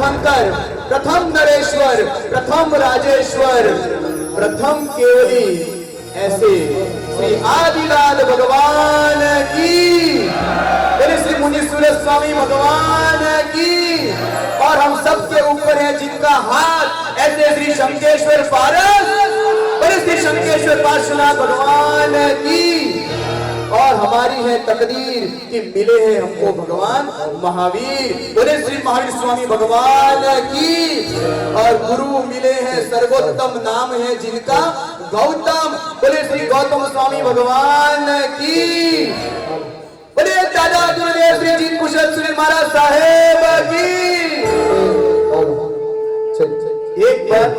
तीर्थंकर, प्रथम नरेश्वर, प्रथम राजेश्वर, प्रथम केवली, ऐसे श्री आदिलाल भगवान की, श्री मुनीश्वर स्वामी भगवान की। और हम सबके ऊपर है जिनका हाथ ऐसे श्री शंकेश्वर पारस, श्री शंकेश्वर पार्श्वनाथ भगवान की। और हमारी है तकदीर कि मिले हैं हमको भगवान महावीर, बोले श्री महावीर स्वामी भगवान की। और गुरु मिले हैं सर्वोत्तम, नाम है जिनका गौतम, बोले श्री गौतम स्वामी भगवान की। बोले दादा गुरुदेव श्री जी कुशल सुनील महाराज साहेब की। एक बार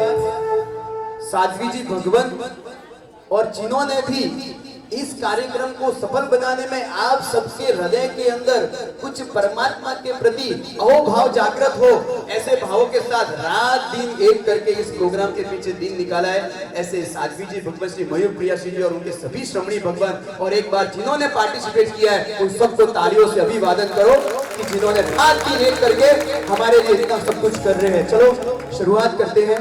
साध्वी जी भगवंत और जिन्होंने भी इस कार्यक्रम को सफल बनाने में आप सबके हृदय के अंदर कुछ परमात्मा के प्रति अहोभाव जागृत हो, ऐसे भावों के साथ रात दिन एक करके इस प्रोग्राम के पीछे दिन निकाला है। ऐसे साध्वी जी भगवान श्री मयूर प्रिया जी और उनके सभी श्रमणी भगवान, और एक बार जिन्होंने पार्टिसिपेट किया है उन सबको तालियों से अभिवादन करो कि जिन्होंने रात दिन एक करके हमारे लिए इतना सब कुछ कर रहे हैं। चलो शुरुआत करते हैं।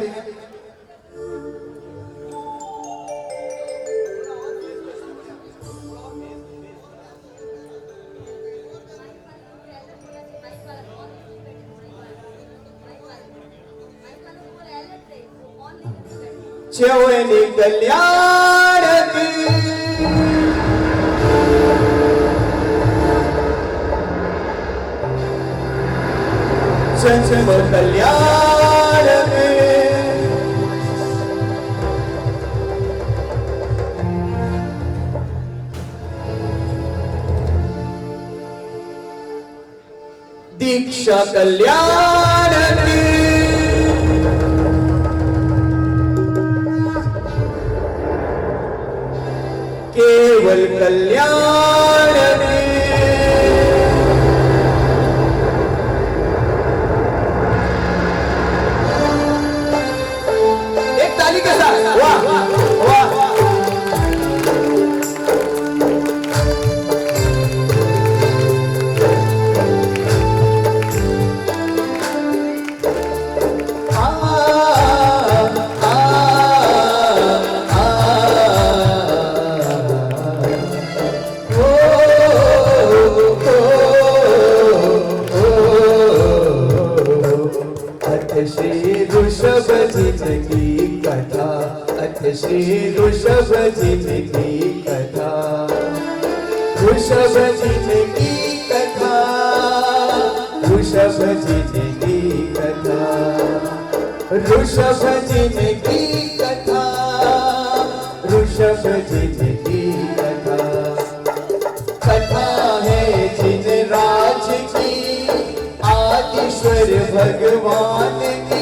चौनी कल्याण की, चंचल कल्याण में, दीक्षा कल्याण की, केवल कल्याण में, एक ताली के साथ वाह वाह। श्री ऋषभ जी की कथा, श्री ऋषभ जी की कथा, ऋषभ जी की कथा, ऋषभ जी की कथा, ऋषभ जी की कथा, ऋषभ जी की कथा। कथा है जिन राज की, आदिश्वर भगवान की,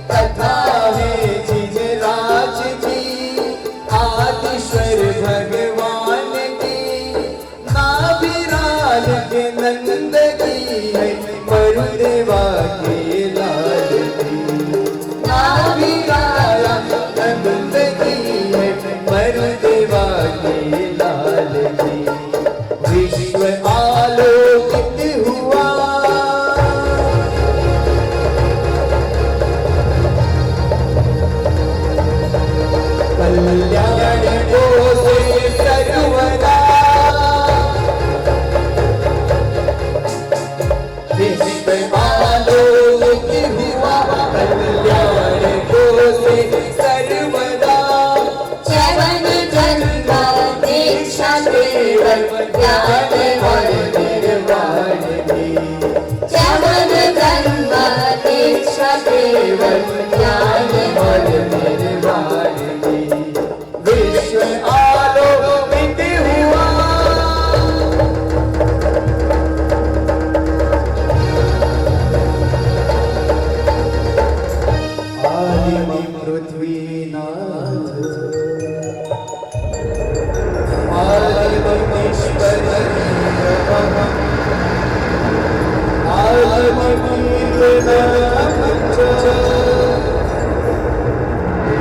कथा है जिन राज की, आदिश्वर भगवान की। नाभिराज के नंद की है, मरुदेवा के लाल की, नाभिराज नंद की है, मरुदेवा के लाल की। विश्व आलोकित हुआ, कल्याण को से सर्वदा, विश्व आलोकित हुआ, कल्याण को से सर्वदा। चवन जन्म दीक्षा केवल ज्ञान और निर्वाण की, चवन जन्म दीक्षा केवल ज्ञान और निर्वाण की। विश्व आलोकित हुआ, आदि पृथ्वीनाथ, आदि ईश्वर, आदि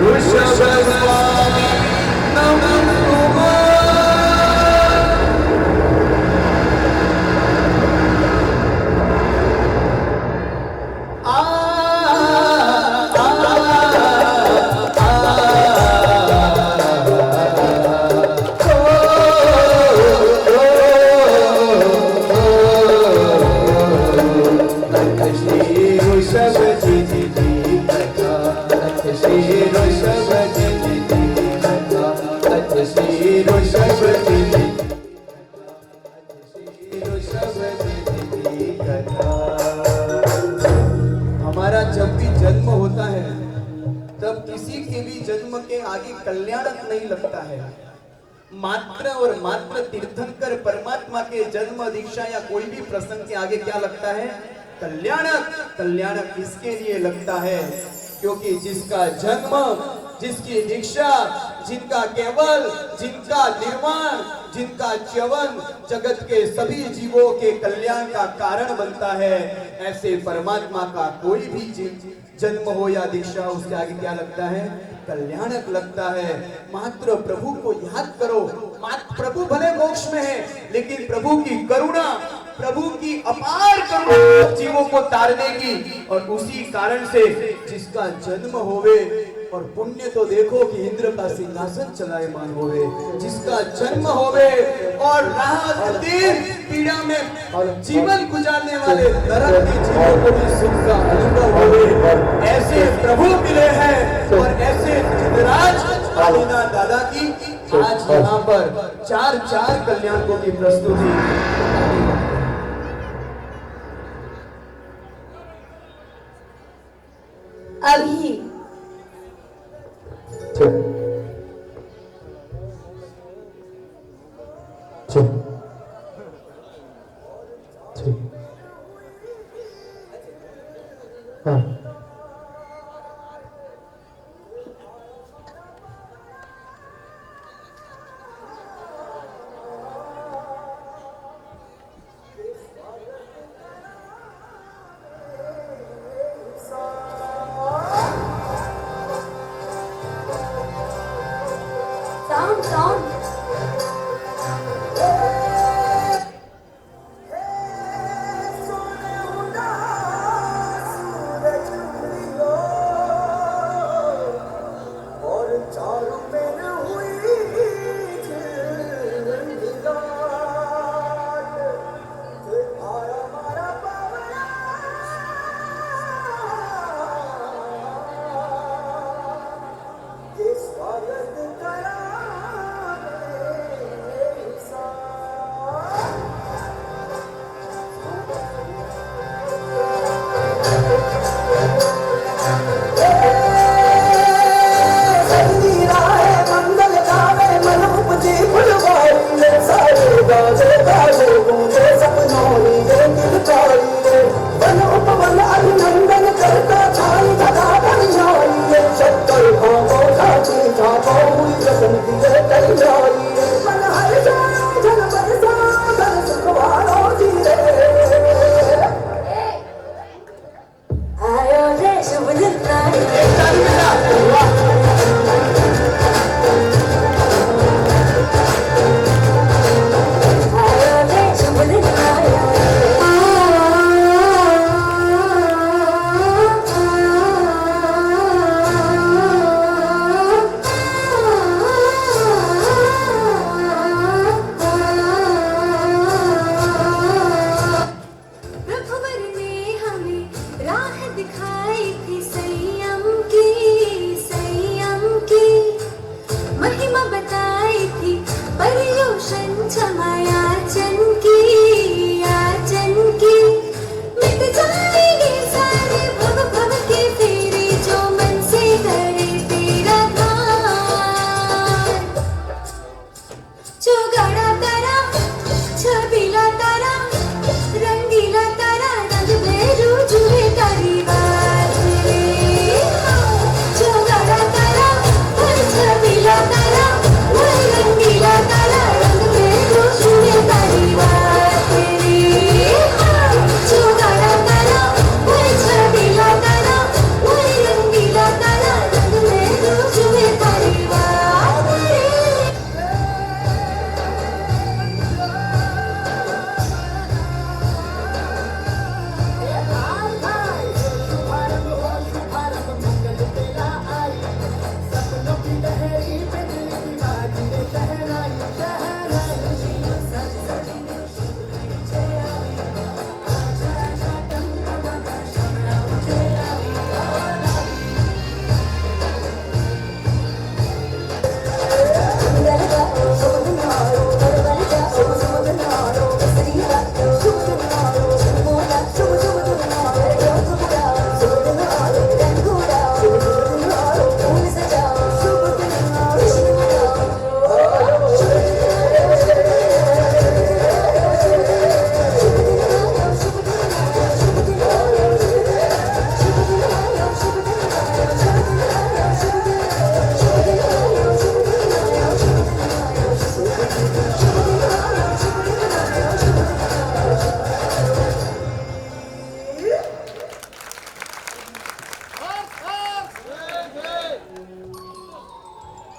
ऋषभ स्वामी नमः। श्री ऋषभ जी की कथा, अथ श्री ऋषभ जी की कथा, अथ श्री ऋषभ जी की कथा। हमारा जब भी जन्म होता है तब किसी के भी जन्म के आगे कल्याणक नहीं लगता है। मात्र और मात्र तीर्थंकर परमात्मा के जन्म दीक्षा या कोई भी प्रसंग के आगे क्या लगता है? कल्याणक। कल्याणक इसके लिए लगता है क्योंकि जिसका जन्म, जिसकी दीक्षा, जिनका केवल, जिनका निर्माण, जिनका च्यवन जगत के सभी जीवों के कल्याण का कारण बनता है, ऐसे परमात्मा का कोई भी जीव जन्म हो या दीक्षा, उसके आगे क्या लगता है? कल्याणक लगता है। मात्र प्रभु को याद करो। मात्र प्रभु भले मोक्ष में है, लेकिन प्रभु की करुणा, प्रभु की अपार करुणा जीवों को तारने की, और उसी कारण से जिसका जन्म होवे, और पुण्य तो देखो कि इंद्र का सिंहासन चलायमान होवे, जिसका जन्म होवे और रात दिन पीड़ा में जीवन गुजारने वाले नरक के जीवों को भी सुख का अनुभव होवे, ऐसे प्रभु मिले हैं। और ऐसे जितराज आदिनाथ दादा की आज यहाँ पर चार कल्याणों की प्रस्तुति। अभी साउंड रंगीला तारा रंग भेरू जुए तारी बार।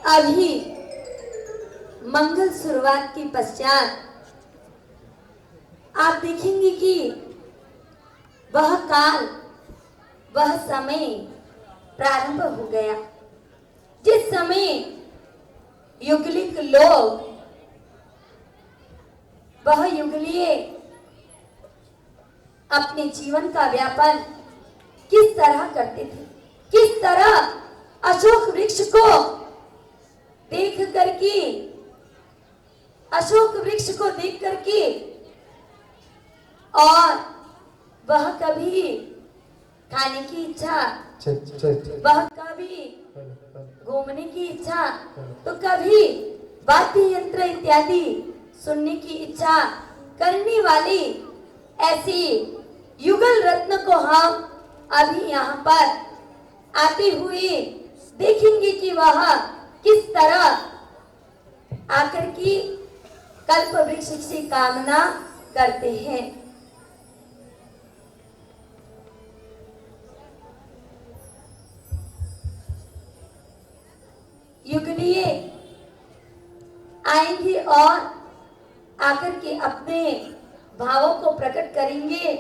अभी मंगल शुरुआत के पश्चात आप देखेंगे कि वह काल, वह समय प्रारंभ हो गया, जिस समय युगलिक लोग, वह युगलीय अपने जीवन का व्यापन किस तरह करते थे, किस तरह अशोक वृक्ष को देख करके, अशोक वृक्ष को देख करके, और वह कभी खाने की इच्छा, वह कभी घूमने की इच्छा, तो कभी वाद्य यंत्र इत्यादि सुनने की इच्छा करने वाली ऐसी युगल रत्न को हम अभी यहाँ पर आते हुए देखेंगे कि वह किस तरह आकर की कल्प वृक्ष से कामना करते हैं। युगलीय आएंगे और आकर के अपने भावों को प्रकट करेंगे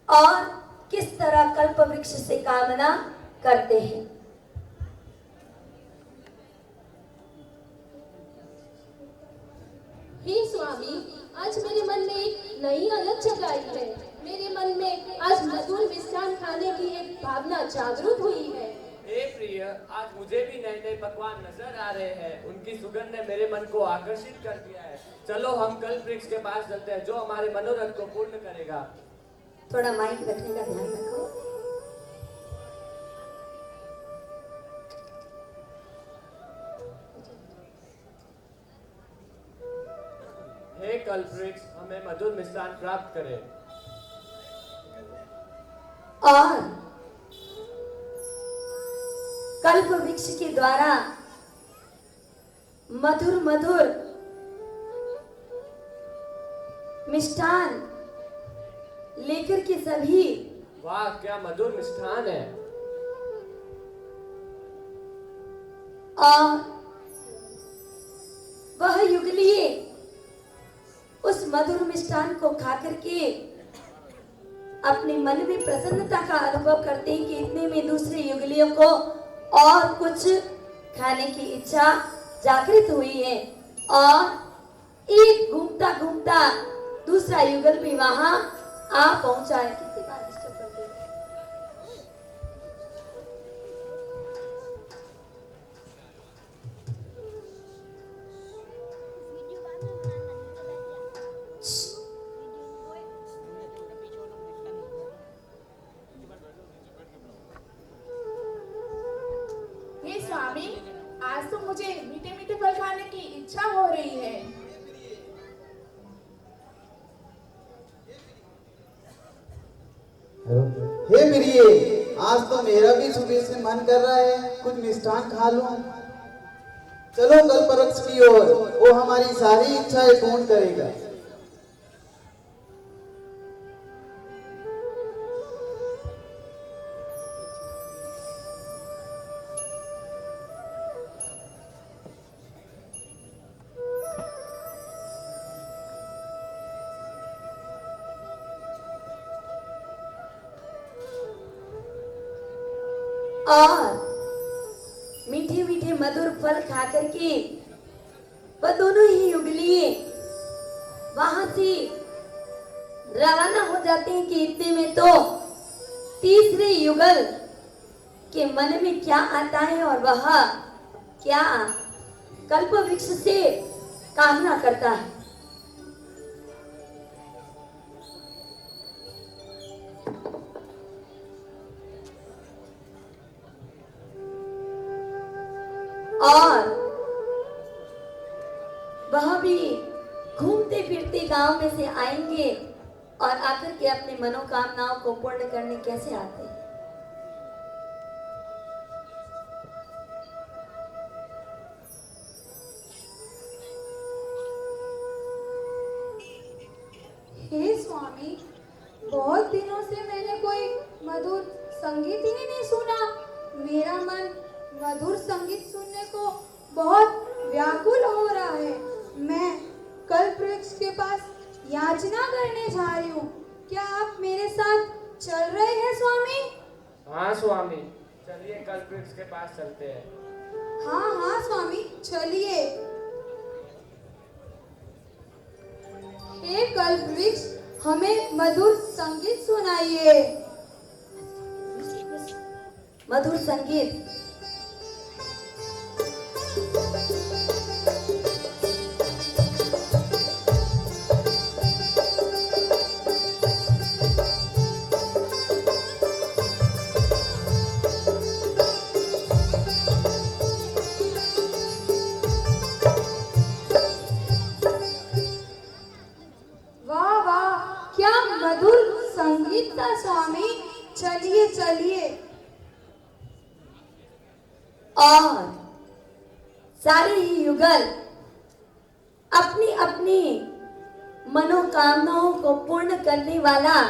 और किस तरह कल्प वृक्ष से कामना करते हैं। हे स्वामी, आज मेरे मन में एक नई अलग जगाई है। मेरे मन में आज मधुर मिष्ठान खाने की एक भावना जागरूक हुई है। हे प्रिय, आज मुझे भी नए नए पकवान नजर आ रहे हैं। उनकी सुगंध ने मेरे मन को आकर्षित कर दिया है। चलो हम कल्प वृक्ष के पास चलते हैं, जो हमारे मनोरथ को पूर्ण करेगा। थोड़ा माइक रखने का ध्यान रखो। हे कल्प वृक्ष, हमें मधुर मिष्ठान प्राप्त करे। और कल्प वृक्ष के द्वारा मधुर मधुर मिष्ठान लेकर के सभी, वाह क्या मधुर मिष्ठान है। और वह युगलीय उस मधुर मिष्ठान को खाकर के अपने मन में प्रसन्नता का अनुभव करते हैं कि इतने में दूसरे युगलियों को और कुछ खाने की इच्छा जागृत हुई है, और एक घूमता घूमता दूसरा युगल भी वहां आ पहुंचा है। कितनी बार डिस्टर्ब करते हैं। हे स्वामी, आज तो मुझे मीठे मीठे फल खाने की इच्छा हो रही है। हे प्रिय, आज तो मेरा भी सुबह से मन कर रहा है कुछ मिष्ठान खा लूं। चलो कल्प वृक्ष की ओर, वो हमारी सारी इच्छाएं पूर्ण करेगा। और मीठे मीठे मधुर फल खा करके वह दोनों ही युगलीय वहां से रवाना हो जाते हैं कि इतने में तो तीसरे युगल के मन में क्या आता है और वह क्या कल्प वृक्ष से कामना करता है। और वह भी घूमते फिरते गांव में से आएंगे और आकर के अपने मनोकामनाओं को पूर्ण करने कैसे आते हैं। हे स्वामी, बहुत दिनों से मैंने कोई मधुर संगीत ही नहीं सुना। मेरा मन मधुर संगीत सुनने को बहुत व्याकुल हो रहा है। मैं कल्प वृक्ष के पास याचना करने जा रही हूँ। क्या आप मेरे साथ चल रहे हैं स्वामी? हाँ स्वामी, चलिए कल्प वृक्ष के पास चलते हैं। हाँ हाँ स्वामी, चलिए। हे कल्प वृक्ष, हमें मधुर संगीत सुनाइए। मधुर संगीत। वाह वाह, क्या मधुर संगीत था स्वामी। चलिए चलिए। और सारे ही युगल अपनी अपनी मनोकामनाओं को पूर्ण करने वाला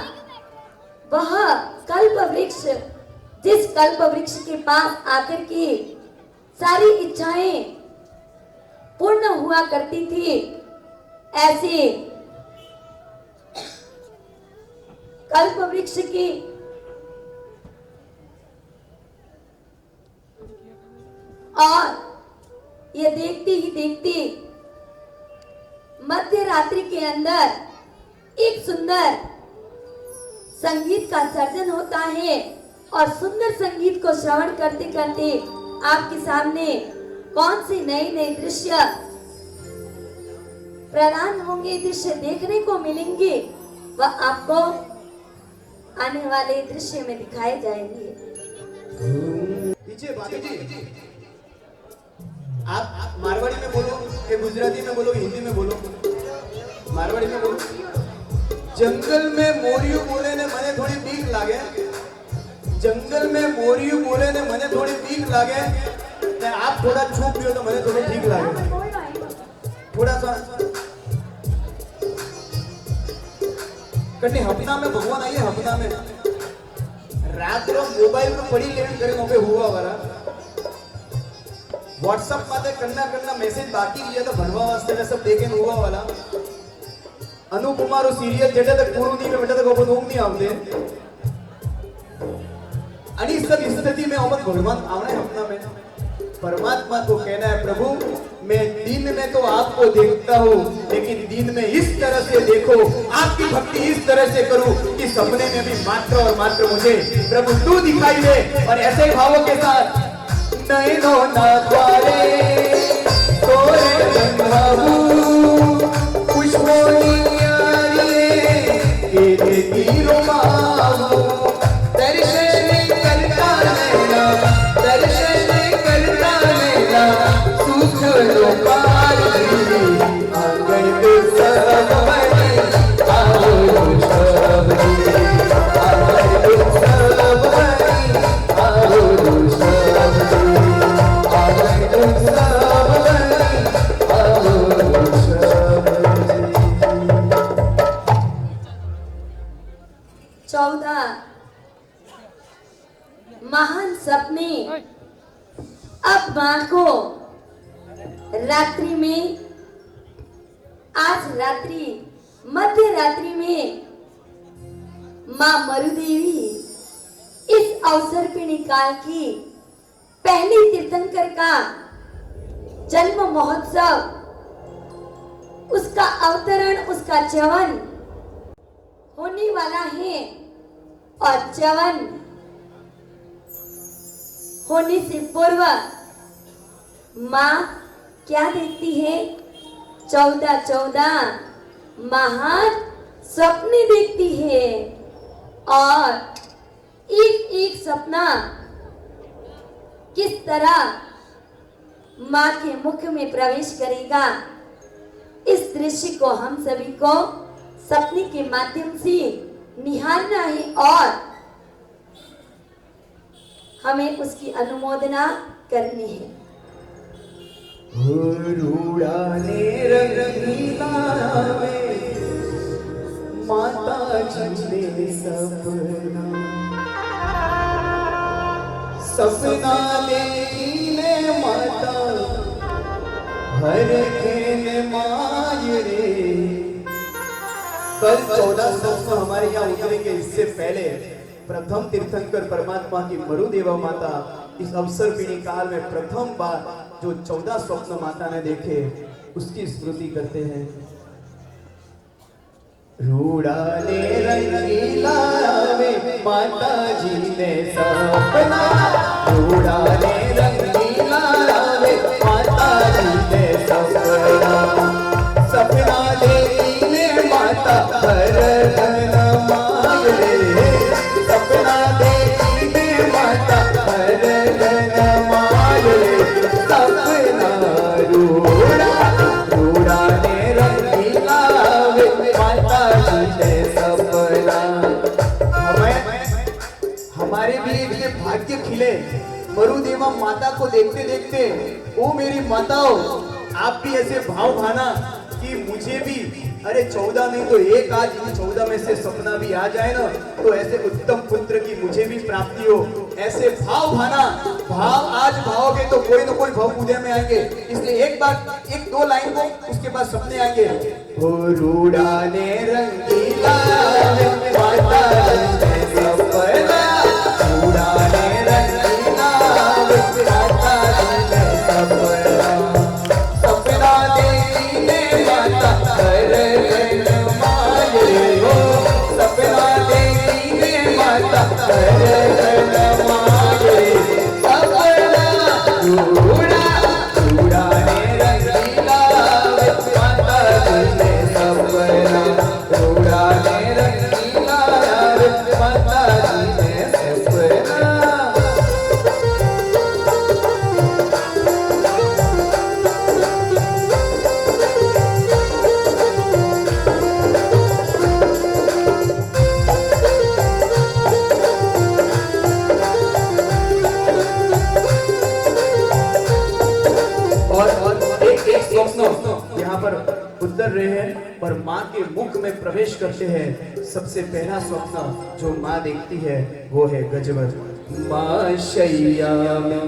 वह कल्प वृक्ष, जिस कल्प वृक्ष के पास आकर के सारी इच्छाएं पूर्ण हुआ करती थी, ऐसे कल्प वृक्ष की और ये देखते ही देखते मध्य रात्रि के अंदर एक सुंदर संगीत का सर्जन होता है। और सुंदर संगीत को श्रवण करते करते आपके सामने कौन से नए नए दृश्य प्रदान होंगे, दृश्य देखने को मिलेंगे, वह आपको आने वाले दृश्य में दिखाए जाएंगे। पीछे भाभी जी, आप मारवाड़ी में बोलो कि गुजराती में बोलो, हिंदी में बोलो? मारवाड़ी में बोलो। जंगल में मोरियो बोले ने मने थोड़ी बीक लागे। जंगल में मोरियो बोले ने मने थोड़ी बीक लागे। ने आप थोड़ा छुप लियो तो मने थोड़ी ठीक लागे। थोड़ा सा कटी हपना में भगवान आइए, हपना में रात रो मोबाइल में पड़ी लेन करे मोपे हुआ वाला व्हाट्सएप माते करना मैसेज बाकी किया तो भरवा वास्ते ने सब देखे हुआ वाला अनुकुमार सीरियल जेटे तक पूर्ण नहीं में बेटा तक ओपन होम नहीं आते अनी सब स्थिति में ओमत भगवान आवने अपना में परमात्मा को कहना है, प्रभु मैं दिन में तो आपको देखता हूँ, लेकिन दिन में इस तरह से देखो, आपकी भक्ति इस तरह से करूं कि सपने में भी मात्र और मात्र मुझे प्रभु तू दिखाई दे। और ऐसे भावों के साथ नैनो ना द्वारे तोरे रंगाऊ पुष्पोनी यारी के तीरो माऊ दर्शन करता नैना, दर्शन करता नैना सुख लोपार आंगन पे सब बने आओ शबरी, आंगन पे सब बने आओ शबरी, आंगन पे सब बने आओ शबरी। 14 महान सपने अब मां को रात्रि में, आज रात्रि मध्य रात्रि में मां मरुदेवी इस अवसर पे निकाल की पहली तीर्थंकर का जन्म महोत्सव, उसका अवतरण, उसका च्यवन होने वाला है। और च्यवन होने से पूर्व माँ क्या देखती है? 14 महान सपने देखती है। और एक एक सपना किस तरह माँ के मुख में प्रवेश करेगा, इस दृश्य को हम सभी को सपने के माध्यम से निहारना है और हमें उसकी अनुमोदना करनी है। रूड़ाने रंगीला में माता जी ने सपना सपना देखीने माता हर खेन माय रे। कल 14 स्वप्न हमारे यहाँ उतरेंगे। इससे पहले प्रथम तीर्थंकर परमात्मा की मरुदेवा माता इस अवसर पीढ़ी काल में प्रथम बार जो 14 स्वप्न माता ने देखे उसकी स्मृति करते हैं। रूड़ा ने रंगीला में माता जी ने सपना, रूड़ा ने रंगीला में माता जी ने सपना, सपना देखीने माता हर घन माय रे, सपना देखीने माता हर घन माय रे, सपना रूड़ा, रूड़ा ने रंगीला में माता जी ने सपना। हमारे भी ये भाग्य खिले मरुदेवा माता को देखते देखते। ओ मेरी माताओं, आप भी ऐसे भाव भाना कि मुझे भी, अरे 14 नहीं तो एक आज इन 14 में से सपना भी आ जाए ना, तो ऐसे उत्तम पुत्र की मुझे भी प्राप्ति हो, ऐसे भाव भाना। भाव आज भावोगे तो कोई ना कोई भाव उदय में आएंगे। इसलिए एक बार एक दो लाइन को, उसके बाद सपने आएंगे। हो रूड़ा ने रंगीला माता ने सपना, रूड़ा ने रंगीला माता ने सपना, सपना देखीने माता हर घन माय रे, सपना देखीने माता हर घन माय रे, सपना रूड़ा, रूड़ा ने रंगीला माता जी ने सपना, रूड़ा ने रंगीला माता जी ने सपना। और एक स्वप्न यहाँ पर उतर रहे हैं और माँ के मुख में प्रवेश करते हैं। सबसे पहला स्वप्न जो माँ देखती है वो है गजवर। माँ शैया में,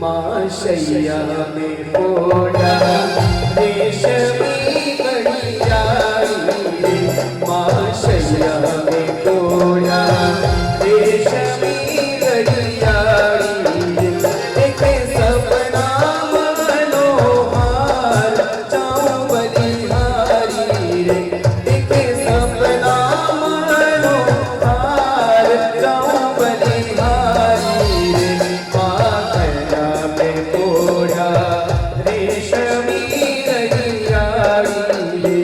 माँ शैया में पोड़ा रेशमी कढ़ियाई रे, माँ शैया में पोड़ा रेशमी कढ़ियाई रे, देखे सपना मनोहार जाऊं बलिहारी रे, देखे सपना मनोहार जाऊं बलिहारी रे, माँ कन्या में पोड़ा रेशमी कढ़ियाई रे।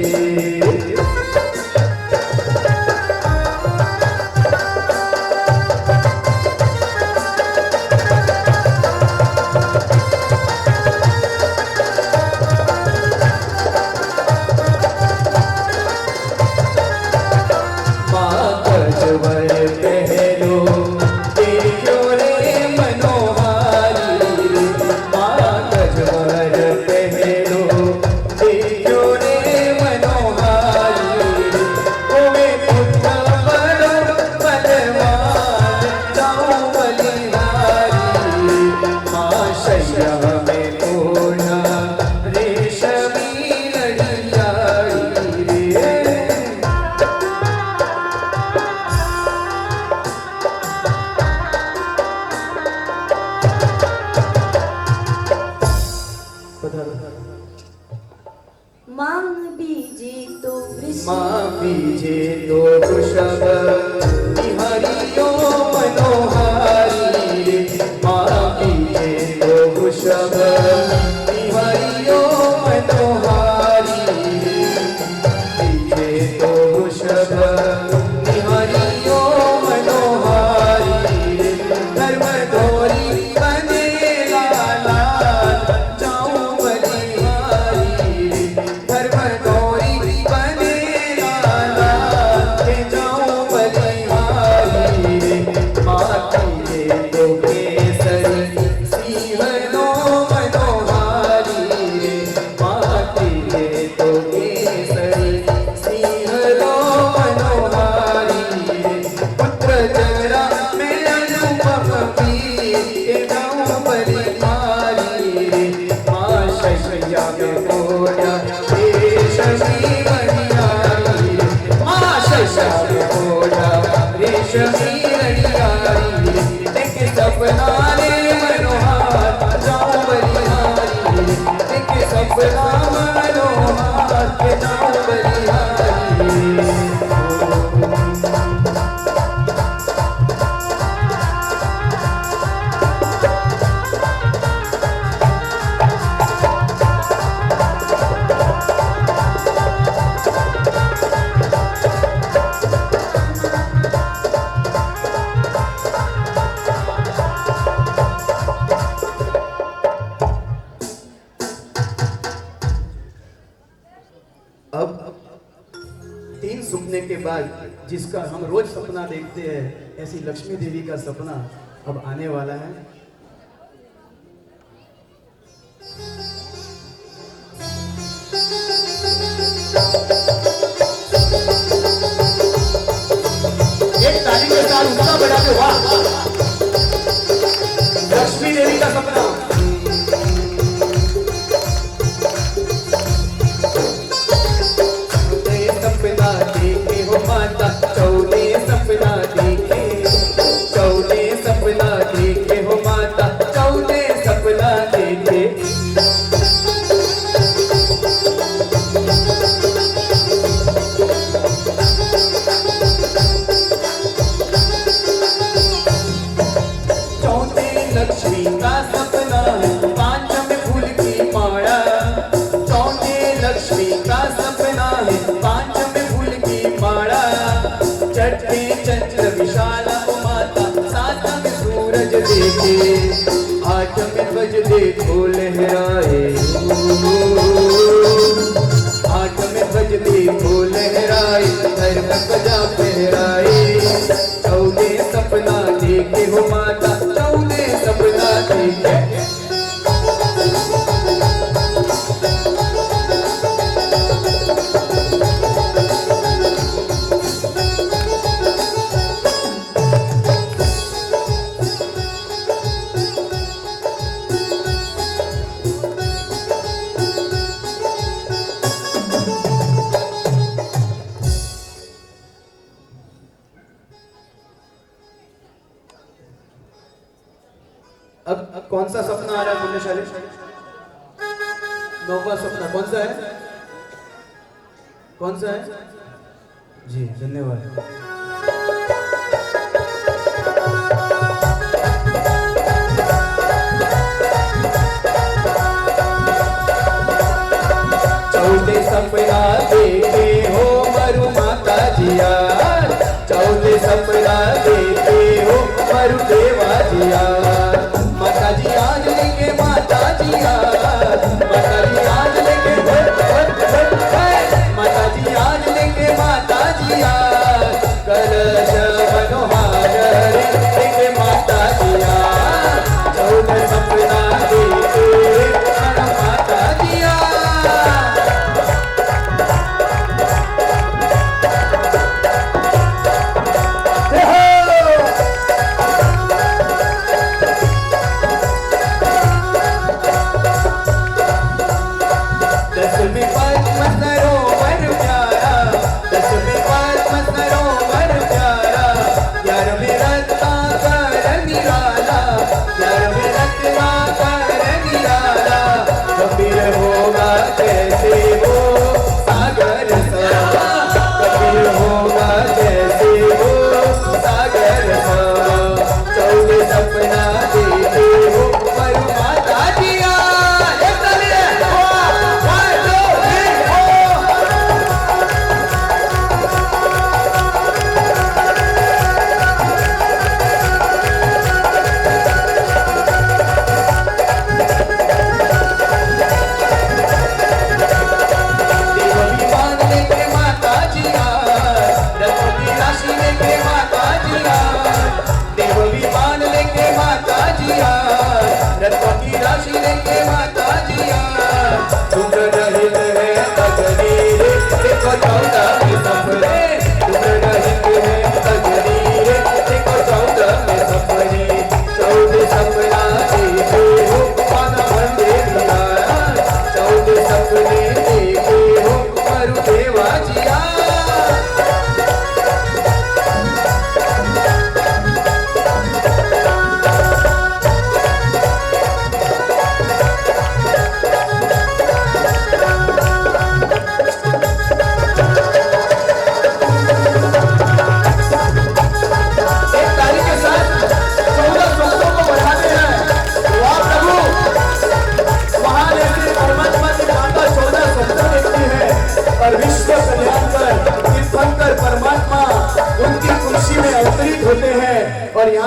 माँ गजवर पहलो देखो रे मनोहारी रे, माँ गजवर पहलो देखो रे मनोहारी रे, ओवे पुत्र बड़ो बलवान जाऊं बलिहारी रे, माँ शैया में पोड़ा रेशमी कढ़ियाई रे। मांग बीजे तो वृषभ, माँ बीजे तो वृषभ बिहारियो मनोहारी रे, माँ बीजे तो वृषभ बिहारियो मनोहारी रे, बीजे तो वृषभ बिहारियो मनोहारी रे, धर्म डोरी बने लाला जाऊं बलिहारी रे, धर्म डोरी बने लाला श्याम कोटा रेशमी रड़ियारी देख सपना रे मनोहार जाऊं बलिहारी देख सपना मनोहार के जाऊं बलिहारी। अब 3 सपने के बाद जिसका हम रोज सपना देखते हैं ऐसी लक्ष्मी देवी का सपना अब आने वाला है। एक ताली के साथ ऊंचा बढ़ा के वाह लक्ष्मी देवी का सपना। सपना देखे हो माता चौने सपना देखे चौने सपना देखे हो माता चौने सपना देखे। चौथे लक्ष्मी का सपना है पांचम फूल की माला चौथे लक्ष्मी का सपना है पांचम फूल की माला छठे चंद्र विशाला माता सातम सूरज देखे आठम ध्वज देखो लहराए आठम ध्वज देखो लहराए हर ध्वजा फहराए। चौदह सपना देखे हो माता चौदह सपना देखे। अब कौन सा सपना आ रहा है पुण्यशाली? 9वां सपना कौन सा है? कौन सा है? जी धन्यवाद। चौथे सपना देखे हो मरु माता जिया चौथे सपना देखे हो मरु देवा जिया माता जी आज लेके माता जी आज माता जी आज लेके माता जी आज लेके माता जी आज कलश मनोहार लेके माता जी आज चौदह सपना देखे माता जी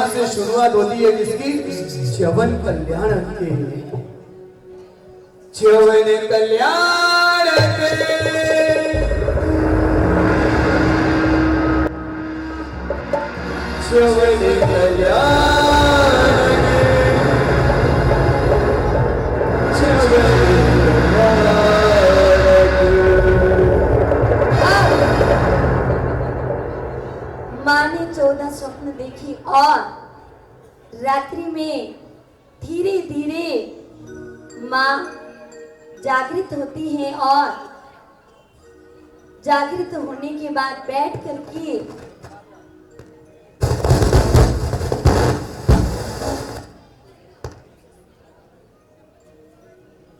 यहाँ से शुरुआत होती है किसकी? च्यवन कल्याण के। च्यवन कल्याण के, च्यवन कल्याण के, च्यवन माँ ने 14 स्वप्न देखी और रात्रि में धीरे धीरे माँ जागृत होती है और जागृत होने के बाद बैठ करके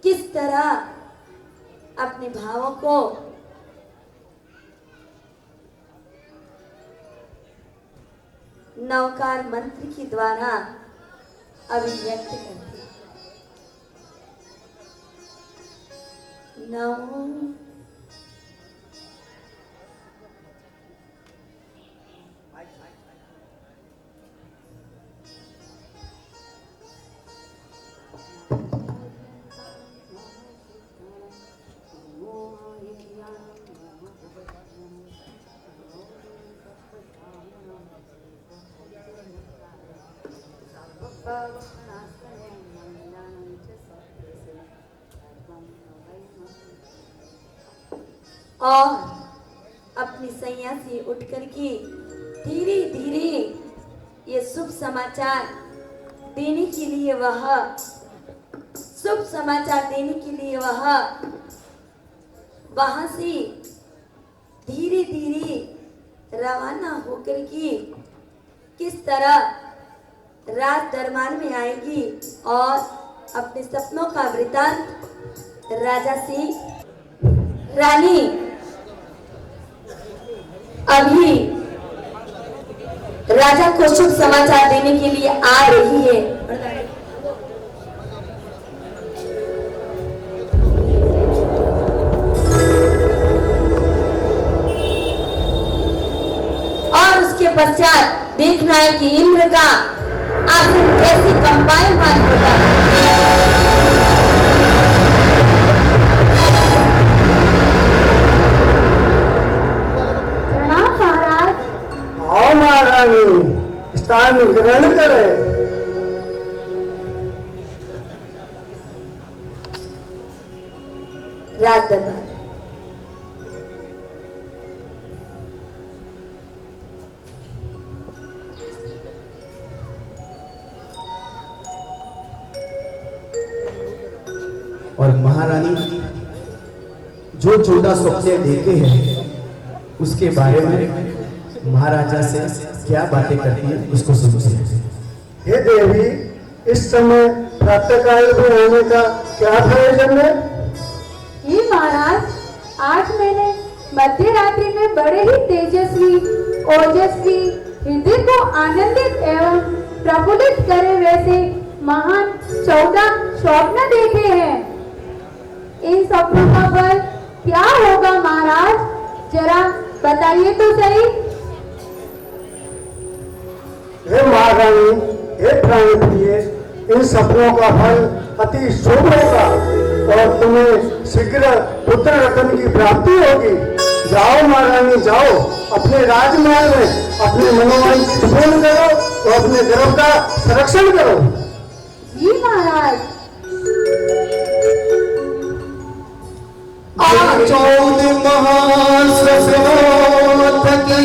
किस तरह अपने भावों को नवकार मंत्र के द्वारा अभिव्यक्त करती है। नव और अपनी सैया से उठ करके धीरे धीरे ये शुभ समाचार देने के लिए वहां से धीरे धीरे रवाना होकर के किस तरह राज दरबार में आएगी और अपने सपनों का वृतांत राजा से रानी अभी राजा को शुभ समाचार देने के लिए आ रही है। और उसके पश्चात देखना है कि इंद्र का आसन कैसे कंपायमान होगा। स्थान ग्रहण करे। राज दरबार और महारानी जो 14 स्वप्ने देखे हैं उसके बारे में महाराजा से क्या बातें करती है उसको सुनिए। हे देवी, इस समय प्रातःकाल में होने का क्या प्रयोजन है? ये महाराज, आज मैंने मध्य रात्रि में बड़े ही तेजस्वी ओजस्वी हृदय को आनंदित एवं प्रफुल्लित करे वैसे महान 14 स्वप्न देखे हैं। इन स्वप्नों का फल क्या होगा महाराज, जरा बताइए तो सही। हे महारानी, हे प्राणी प्रिय, इन सपनों का फल अति शुभ होगा और तुम्हें शीघ्र पुत्र रत्न की प्राप्ति होगी। जाओ महारानी, जाओ अपने राजमहल में अपने मनोवांछित पूर्ण करो और अपने गर्भ का संरक्षण करो। जी महाराज। 14 महासवों थकी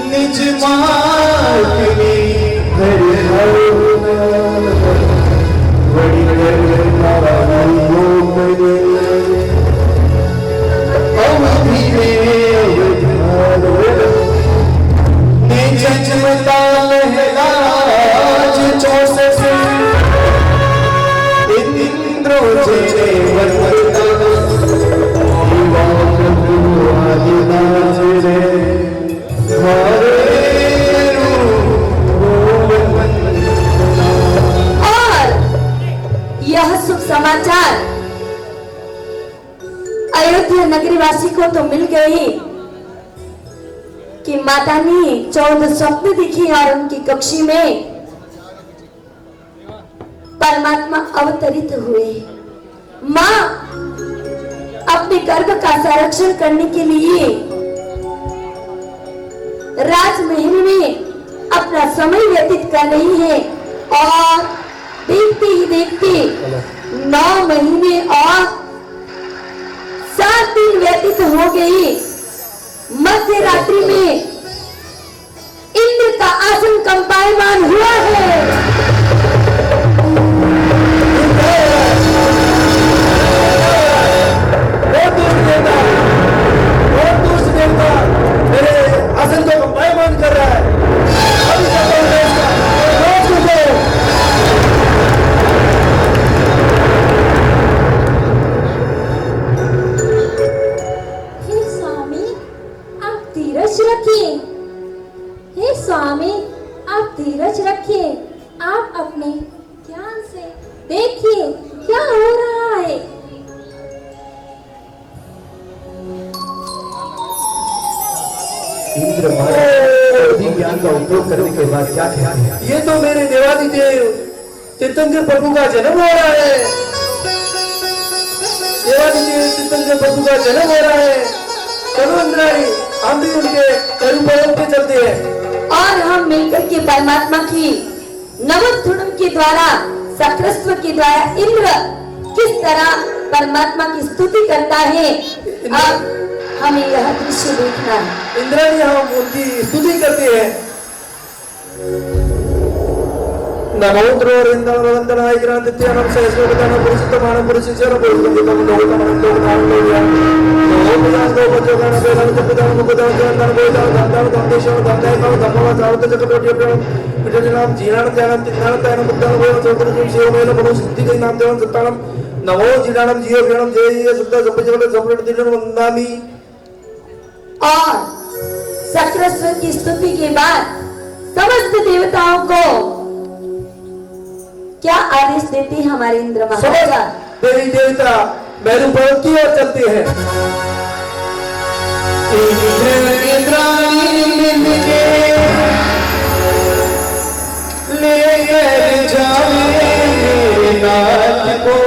निज मार्गनी हर हर बड़ी नारायणों करे अवधि में जजमता लहराज 64 इंद्रो जय वर्ता और यह शुभ समाचार अयोध्या नगरी वासी को तो मिल गई कि माता ने 14 स्वप्न दिखे और उनकी कक्षी में परमात्मा अवतरित हुए। माँ अपने गर्भ का संरक्षण करने के लिए राजमहल में अपना समय व्यतीत कर रही है और देखते ही देखते 9 महीने और 7 दिन व्यतीत हो गई। मध्य रात्रि में इंद्र का आसन कंपायमान हुआ है। मेरे आसन को कंपायमान कर रहा है। अभी हे स्वामी, आप धीरज रखिए। हे स्वामी, आप धीरज रखिए। आप अपने ज्ञान से देखिए क्या हो रहा है। इंद्र महाराज ज्ञान का उपयोग करने के बाद क्या कहते हैं? ये तो मेरे देवादिदेव तीर्थंकर प्रभु का जन्म हो रहा है। देवादिदेव तीर्थंकर प्रभु का जन्म हो रहा है। चलो इंद्राणी, हम भी उनके करुपयोग पे चलते हैं और हम मिलकर के परमात्मा की नवोत्थुनम के द्वारा, सक्रस्व के द्वारा इंद्र किस तरह परमात्मा की स्तुति करता है, अब हमें यह दृश्य देखना है। इंद्राणी, हम उनकी स्तुति करते हैं। नमो द्रोरिंद्रवंदनाय ग्रांतित्यानं सहस्रवदनं पुरुषोत्तमानं पुरुषेश्वरं पुरुषोत्तमं लोकमानं लोकमानं लोकयामि। नमो यास्तो वचोगानं वेदं जपितं मुकुदं जयन्तं वेदं दन्तं दन्तेशं दन्तायतं धम्मं सावत चक्रवर्तीं विजयनाम जीनानं ज्ञानं तिन्नानं त्यानं बुद्धं वेदं चौकरं शिवमेन मनुसिद्धिकै नाम देवं सत्तानं नमो जीनानं जीव ज्ञानं जय शुद्ध संपजगत संपूर्ण दिनं वंदामि। और सक्रस्व की स्तुति के बाद समस्त देवताओं को क्या आदेश देते हैं हमारे इंद्र महाराजा? देवी देवता मेरू पर्वत की ओर चलते हैं। इंद्राणी मिलके लेकर जावे मेरे नाथ को,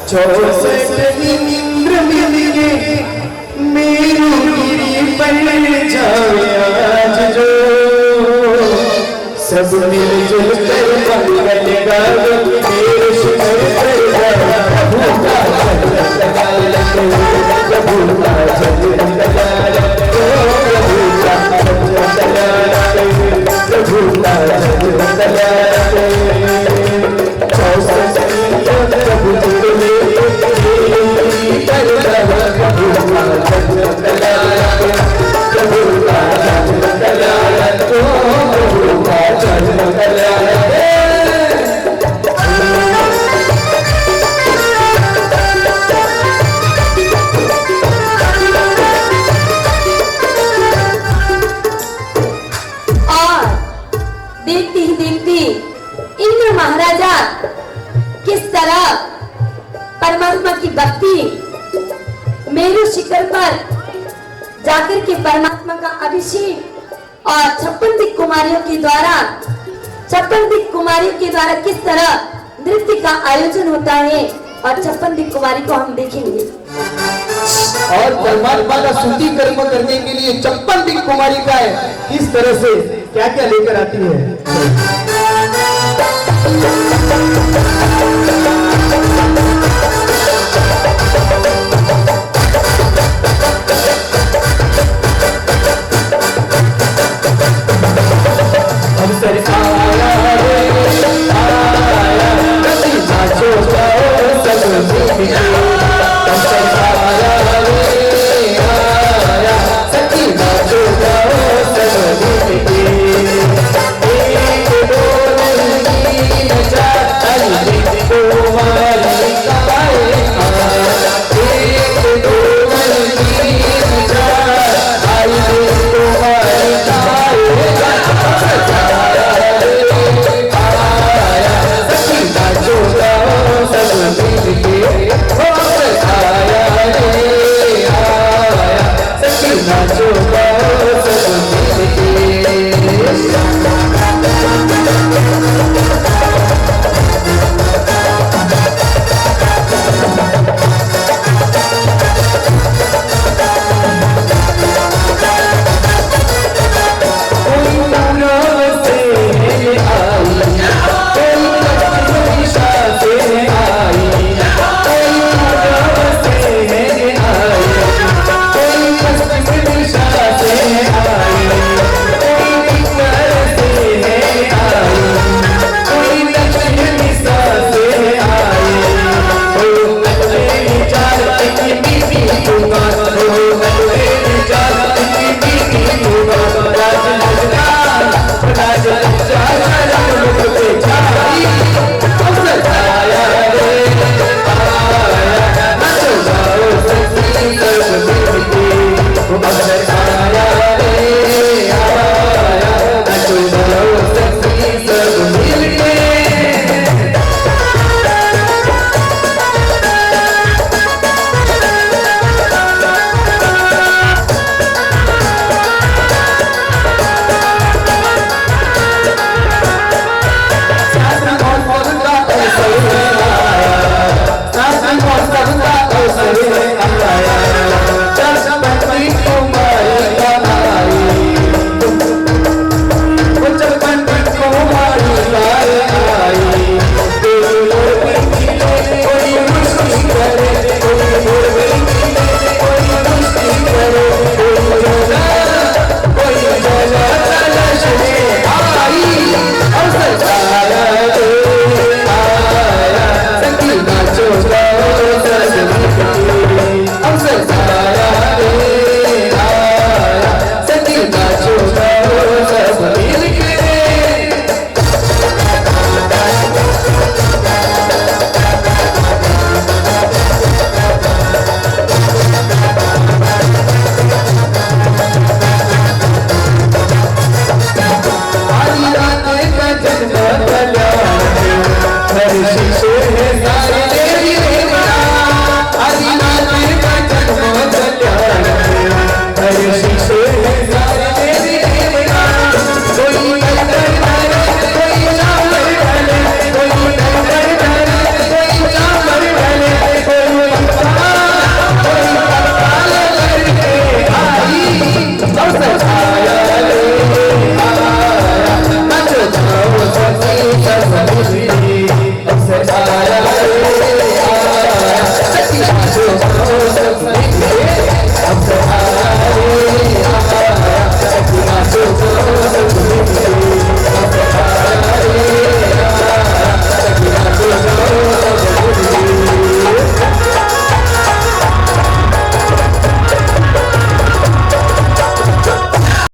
64 इंद्र मिलके मेरू गिरी पर जावे आज जो, सब मिलजुल कर मंगल गाओ मेरे शिखर पर प्रभु का जय जयकार, प्रभु का जय जयकार, प्रभु का जय जयकार, प्रभु का जय जयकार। 64 प्रभु जुड़े प्रभु का जय जयकार, प्रभु का जय जयकार। और देखते ही देखते इंद्र महाराजा किस तरह परमात्मा की भक्ति मेरू शिखर पर जाकर के परमात्मा का अभिषेक और 56 दिक् कुमारियों के द्वारा 56 दिक् कुमारियों के द्वारा किस तरह नृत्य का आयोजन होता है और 56 दिक् कुमारी को हम देखेंगे। और परमात्मा का स्तुति कर्म करने के लिए 56 दिक् कुमारी का है, किस तरह से क्या क्या लेकर आती है।